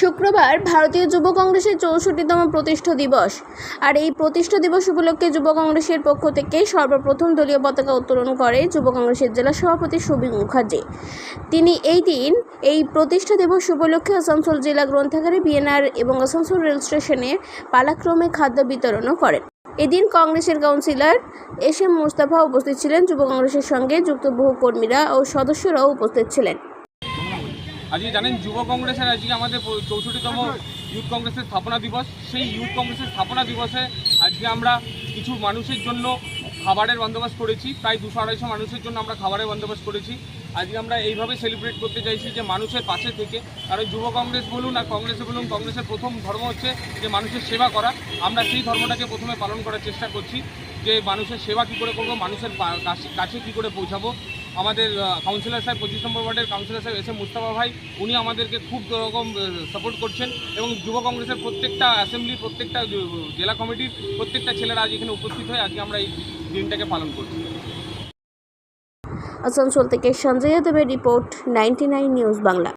শুক্রবার ভারতীয় যুব কংগ্রেসের 64তম প্রতিষ্ঠা দিবস। আর এই প্রতিষ্ঠা দিবস উপলক্ষে যুব কংগ্রেসের পক্ষ থেকে সর্বপ্রথম দলীয় পতাকা উত্তোলন করে যুব কংগ্রেসের জেলা সভাপতি সুবীর মুখার্জি। তিনি এই প্রতিষ্ঠা দিবস উপলক্ষে আসানসোল জেলা গ্রন্থাগারে বিএনআর এবং আসানসোল রেল স্টেশনে পালাক্রমে খাদ্য বিতরণও করেন। এদিন কংগ্রেসের কাউন্সিলর এস.এম. মুস্তাফা উপস্থিত ছিলেন। যুব কংগ্রেসের সঙ্গে যুক্ত বহু কর্মীরা ও সদস্যরাও উপস্থিত ছিলেন। আজকে জানেন যুব কংগ্রেসের আজকে আমাদের 64তম ইউথ কংগ্রেসের স্থাপনা দিবস। সেই ইউথ কংগ্রেসের স্থাপনা দিবসে আজকে আমরা কিছু মানুষের জন্য খাবারের বন্দোবস্ত করেছি। প্রায় 200-250 মানুষের জন্য আমরা খাবারের বন্দোবস্ত করেছি। আজকে আমরা এইভাবে সেলিব্রেট করতে চাইছি যে মানুষের পাশে থেকে, কারণ যুব কংগ্রেস বলুন আর কংগ্রেসে বলুন, কংগ্রেসের প্রথম ধর্ম হচ্ছে যে মানুষের সেবা করা। আমরা সেই ধর্মটাকে প্রথমে পালন করার চেষ্টা করছি যে মানুষের সেবা কী করে করবো, মানুষের কাছে কী করে পৌঁছাবো। আমাদের কাউন্সিলর সাহেব 25 নম্বর ওয়ার্ডের কাউন্সিলর সাহেব এস.এম. মুস্তাফা ভাই, উনি আমাদেরকে খুব রকম সাপোর্ট করছেন এবং যুব কংগ্রেসের প্রত্যেকটা অ্যাসেম্বলি, প্রত্যেকটা জেলা কমিটির প্রত্যেকটা ছেলেরা আজ এখানে উপস্থিত হয়ে আজকে আমরা এই দিনটাকে পালন করছি। আসানসোল থেকে সঞ্জয় দেবের রিপোর্ট, 99 নিউজ বাংলা।